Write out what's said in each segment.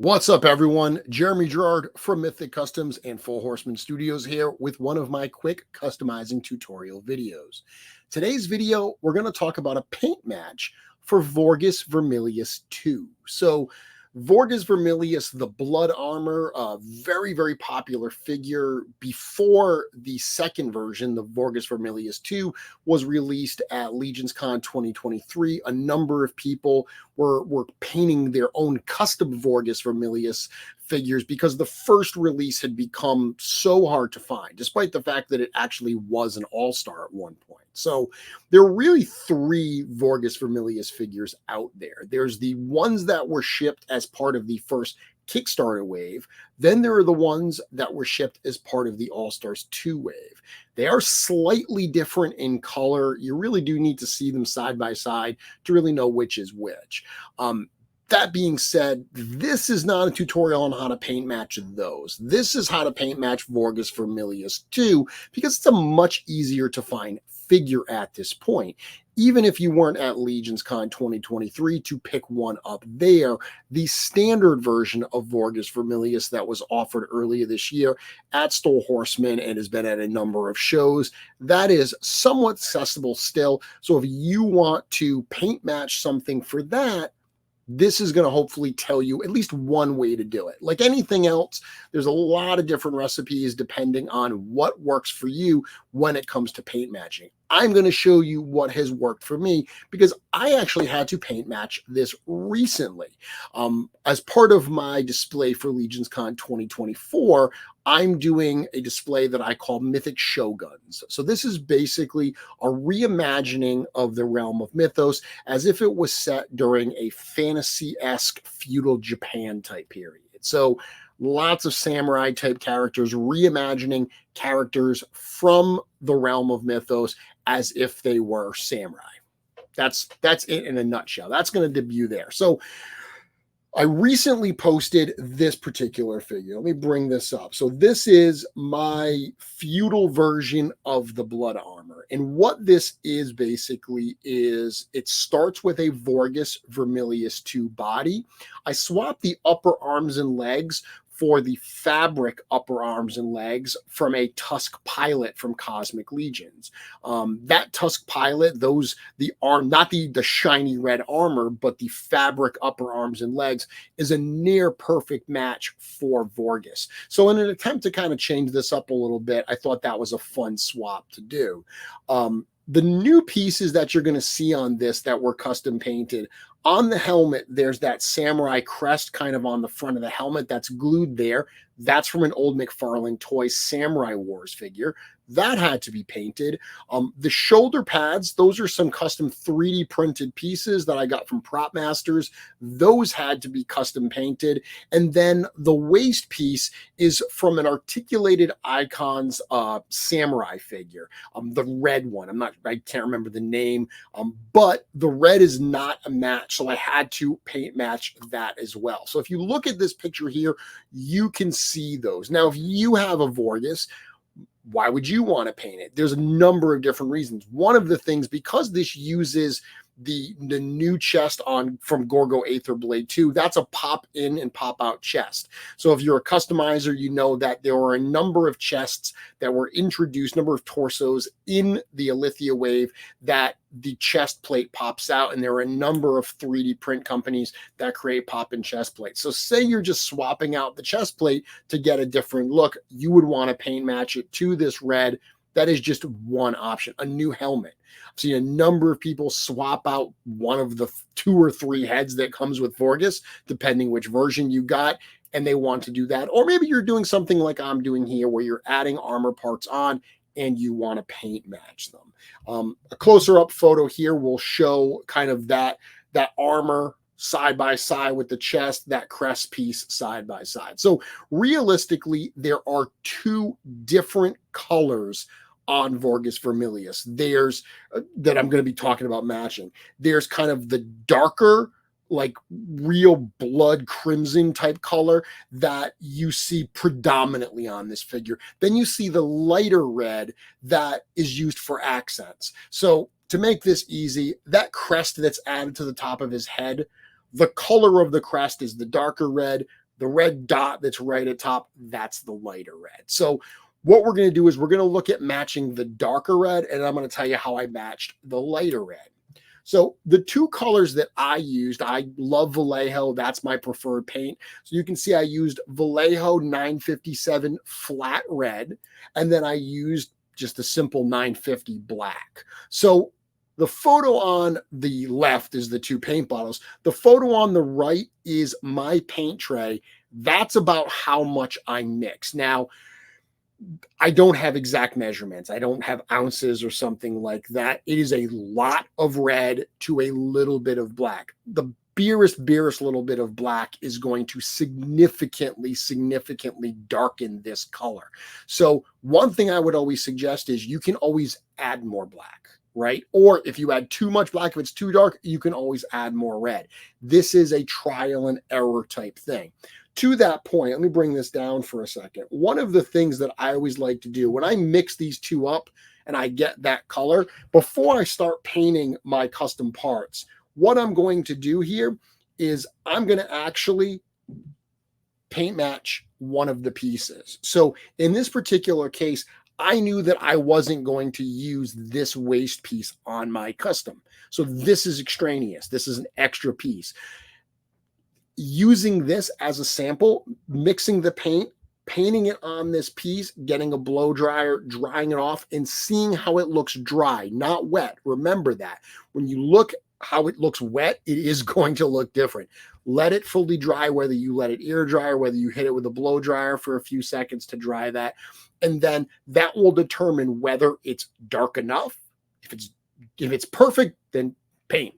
What's up, everyone? Jeremy Gerard from Mythic Customs and Full Horseman Studios here with one of my quick customizing tutorial videos. Today's video, we're going to talk about a paint match for Vorgus Vermillius 2. So Vorgus Vermillius, the blood armor, a very popular figure. Before the second version, the Vorgus Vermillius 2, was released at Legions Con 2023. A number of people were painting their own custom Vorgus Vermillius figures because the first release had become so hard to find, despite the fact that it actually was an all-star at one point. So there are really three Vorgus Vermillius figures out there. There's the ones that were shipped as part of the first Kickstarter wave. Then there are the ones that were shipped as part of the All-Stars 2 wave. They are slightly different in color. You really do need to see them side by side to really know which is which. That being said, this is not a tutorial on how to paint match those. This is how to paint match Vorgus Vermillius 2 because it's a much easier to find figure at this point. Even if you weren't at Legions Con 2023 to pick one up there, the standard version of Vorgus Vermillius that was offered earlier this year at Full Horseman and has been at a number of shows, that is somewhat accessible still. So if you want to paint match something for that, this is going to hopefully tell you at least one way to do it. Like anything else, there's a lot of different recipes depending on what works for you when it comes to paint matching. I'm going to show you what has worked for me because I actually had to paint match this recently. As part of my display for Legions Con 2024, I'm doing a display that I call Mythic Shoguns. So this is basically a reimagining of the realm of mythos as if it was set during a fantasy-esque feudal Japan type period. So lots of samurai type characters, reimagining characters from the realm of mythos as if they were samurai. That's it in a nutshell. That's going to debut there. So I recently posted this particular figure. Let me bring this up. So this is my feudal version of the blood armor. And what this is basically is it starts with a Vorgus Vermillius 2 body. I swapped the upper arms and legs for the fabric upper arms and legs from a Tusk Pilot from Cosmic Legions. That Tusk Pilot, not the shiny red armor, but the fabric upper arms and legs is a near perfect match for Vorgus. So in an attempt to kind of change this up a little bit, I thought that was a fun swap to do. The new pieces that you're going to see on this that were custom painted, on the helmet, there's that samurai crest kind of on the front of the helmet that's glued there. That's from an old McFarlane Toys Samurai Wars figure. That had to be painted. The shoulder pads, those are some custom 3D printed pieces that I got from Prop Masters. Those had to be custom painted. And then the waist piece is from an Articulated Icons samurai figure, the red one. I can't remember the name, but the red is not a match. So I had to paint match that as well. So if you look at this picture here, you can see those. Now, if you have a Vorgus, why would you want to paint it? There's a number of different reasons. One of the things, because this uses the new chest from Gorgo Aether Blade 2, that's a pop in and pop out chest. So if you're a customizer, you know that there were a number of chests that were introduced, number of torsos in the Alithia wave that the chest plate pops out, and there are a number of 3D print companies that create pop-in chest plates. So say you're just swapping out the chest plate to get a different look, you would want to paint match it to this red. That is just one option. A new helmet. I've seen a number of people swap out one of the 2 or 3 heads that comes with Vorgus, depending which version you got, and they want to do that. Or maybe you're doing something like I'm doing here, where you're adding armor parts on and you want to paint match them. A closer up photo here will show kind of that armor side by side with the chest, that crest piece side by side. So realistically, there are 2 different colors on Vorgus Vermillius. There's that I'm going to be talking about matching. There's kind of the darker, like real blood crimson type color that you see predominantly on this figure. Then you see the lighter red that is used for accents. So to make this easy, that crest that's added to the top of his head, the color of the crest is the darker red. The red dot that's right at top, that's the lighter red. So what we're going to do is we're going to look at matching the darker red, and I'm going to tell you how I matched the lighter red. So the two colors that I used, I love Vallejo. That's my preferred paint. So you can see I used Vallejo 957 flat red, and then I used just a simple 950 black. So the photo on the left is the two paint bottles. The photo on the right is my paint tray. That's about how much I mix. Now, I don't have exact measurements. I don't have ounces or something like that. It is a lot of red to a little bit of black. The barest little bit of black is going to significantly darken this color. So one thing I would always suggest is you can always add more black, right? Or if you add too much black, if it's too dark, you can always add more red. This is a trial and error type thing. To that point, let me bring this down for a second. One of the things that I always like to do when I mix these two up and I get that color, before I start painting my custom parts, what I'm going to do here is I'm going to actually paint match one of the pieces. So in this particular case, I knew that I wasn't going to use this waste piece on my custom. So this is extraneous. This is an extra piece. Using this as a sample, mixing the paint, painting it on this piece, getting a blow dryer, drying it off, and seeing how it looks dry, not wet. Remember that. When you look how it looks wet, it is going to look different. Let it fully dry, whether you let it air dry or whether you hit it with a blow dryer for a few seconds to dry that. And then that will determine whether it's dark enough. If it's perfect, then paint.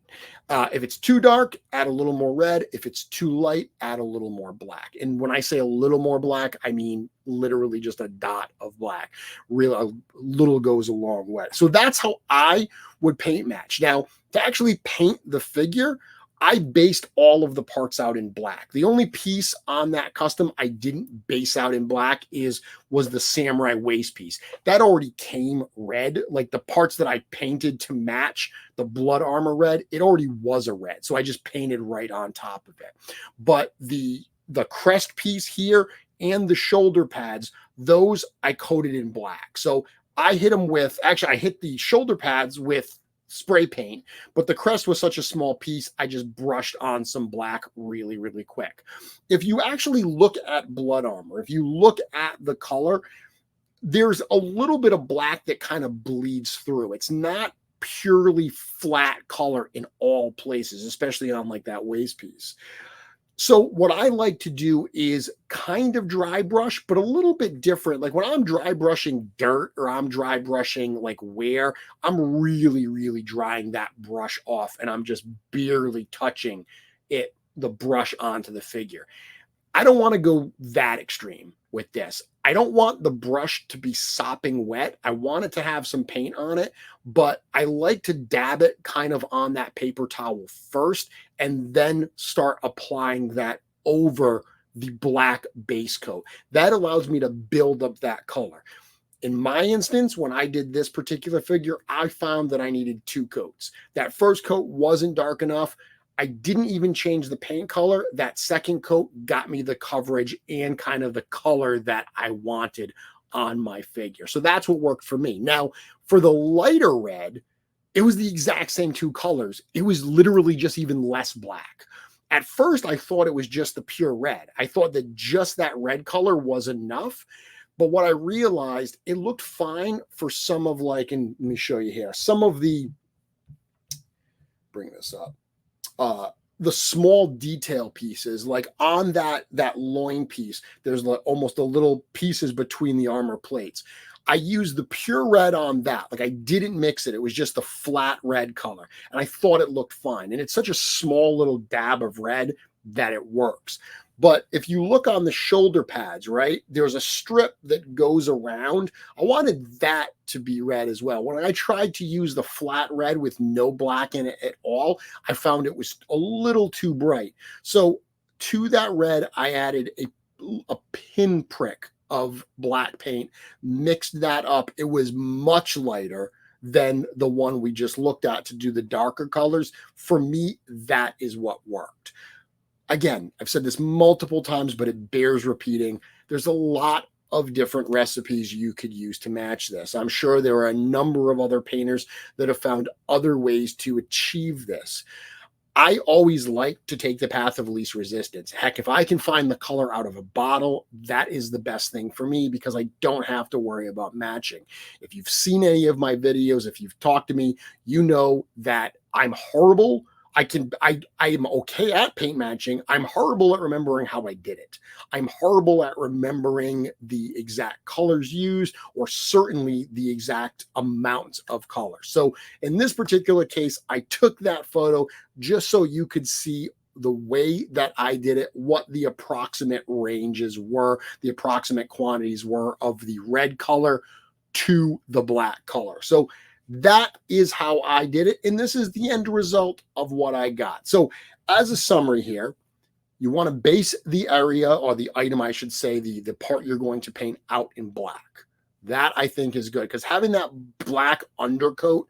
If it's too dark, add a little more red. If it's too light, add a little more black. And when I say a little more black, I mean literally just a dot of black. Real a little goes a long way. So that's how I would paint match. Now, to actually paint the figure, I based all of the parts out in black. The only piece on that custom I didn't base out in black was the samurai waist piece. That already came red. Like the parts that I painted to match the blood armor red, it already was a red. So I just painted right on top of it. But the crest piece here and the shoulder pads, those I coated in black. So I hit them with, actually I hit the shoulder pads with spray paint, but the crest was such a small piece, I just brushed on some black really quick. If you actually look at blood armor, if you look at the color, there's a little bit of black that kind of bleeds through. It's not purely flat color in all places, especially on like that waist piece. So what I like to do is kind of dry brush, but a little bit different. Like when I'm dry brushing dirt or I'm dry brushing like wear, I'm really drying that brush off and I'm just barely touching the brush onto the figure. I don't want to go that extreme with this. I don't want the brush to be sopping wet. I want it to have some paint on it, but I like to dab it kind of on that paper towel first and then start applying that over the black base coat. That allows me to build up that color. In my instance, when I did this particular figure, I found that I needed 2 coats. That first coat wasn't dark enough. I didn't even change the paint color. That second coat got me the coverage and kind of the color that I wanted on my figure. So that's what worked for me. Now, for the lighter red, it was the exact same 2 colors. It was literally just even less black. At first, I thought it was just the pure red. I thought that just that red color was enough. But what I realized, it looked fine for some of like, and let me show you here, some of the, bring this up. The small detail pieces, like on that loin piece, there's like almost the little pieces between the armor plates. I used the pure red on that. Like I didn't mix it. It was just the flat red color. And I thought it looked fine. And it's such a small little dab of red that it works. But if you look on the shoulder pads, right, there's a strip that goes around. I wanted that to be red as well. When I tried to use the flat red with no black in it at all, I found it was a little too bright. So to that red, I added a pinprick of black paint, mixed that up. It was much lighter than the one we just looked at to do the darker colors. For me, that is what worked. Again, I've said this multiple times, but it bears repeating. There's a lot of different recipes you could use to match this. I'm sure there are a number of other painters that have found other ways to achieve this. I always like to take the path of least resistance. Heck, if I can find the color out of a bottle, that is the best thing for me because I don't have to worry about matching. If you've seen any of my videos, if you've talked to me, you know that I'm horrible. I am okay at paint matching. I'm horrible at remembering how I did it. I'm horrible at remembering the exact colors used or certainly the exact amounts of color. So in this particular case, I took that photo just so you could see the way that I did it, what the approximate ranges were, the approximate quantities were of the red color to the black color. So that is how I did it. And this is the end result of what I got. So as a summary here, you want to base the area or the item, I should say, the part you're going to paint out in black. That I think is good because having that black undercoat,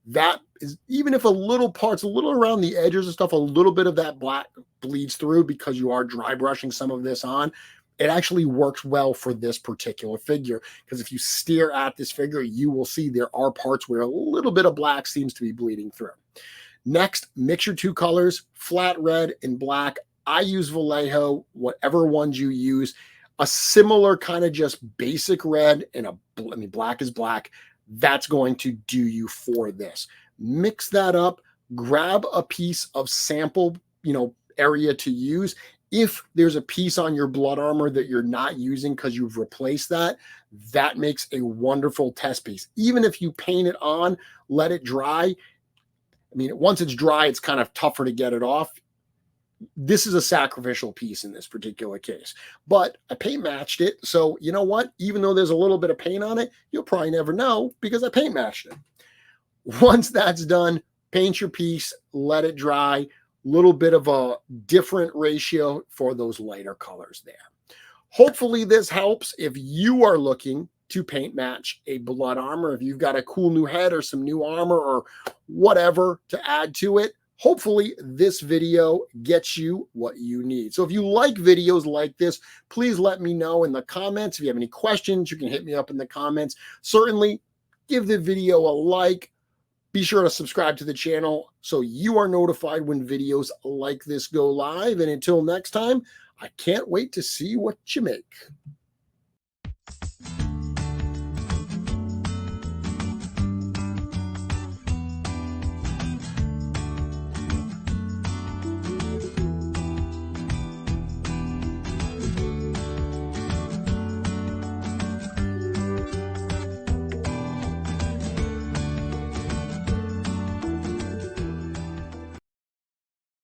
that is, even if a little parts, a little around the edges and stuff, a little bit of that black bleeds through because you are dry brushing some of this on. It actually works well for this particular figure because if you stare at this figure, you will see there are parts where a little bit of black seems to be bleeding through. Next, mix your two colors, flat red and black. I use Vallejo, whatever ones you use. A similar kind of just basic red and black is black. That's going to do you for this. Mix that up, grab a piece of sample, area to use. If there's a piece on your blood armor that you're not using because you've replaced that, that makes a wonderful test piece. Even if you paint it on, let it dry. Once it's dry, it's kind of tougher to get it off. This is a sacrificial piece in this particular case, but I paint matched it. So you know what? Even though there's a little bit of paint on it, you'll probably never know because I paint matched it. Once that's done, paint your piece, let it dry. Little bit of a different ratio for those lighter colors there. Hopefully this helps if you are looking to paint match a blood armor. If you've got a cool new head or some new armor or whatever to add to it, hopefully this video gets you what you need. So if you like videos like this, please let me know in the comments. If you have any questions, you can hit me up in the comments. Certainly give the video a like. Be sure to subscribe to the channel so you are notified when videos like this go live. And until next time, I can't wait to see what you make.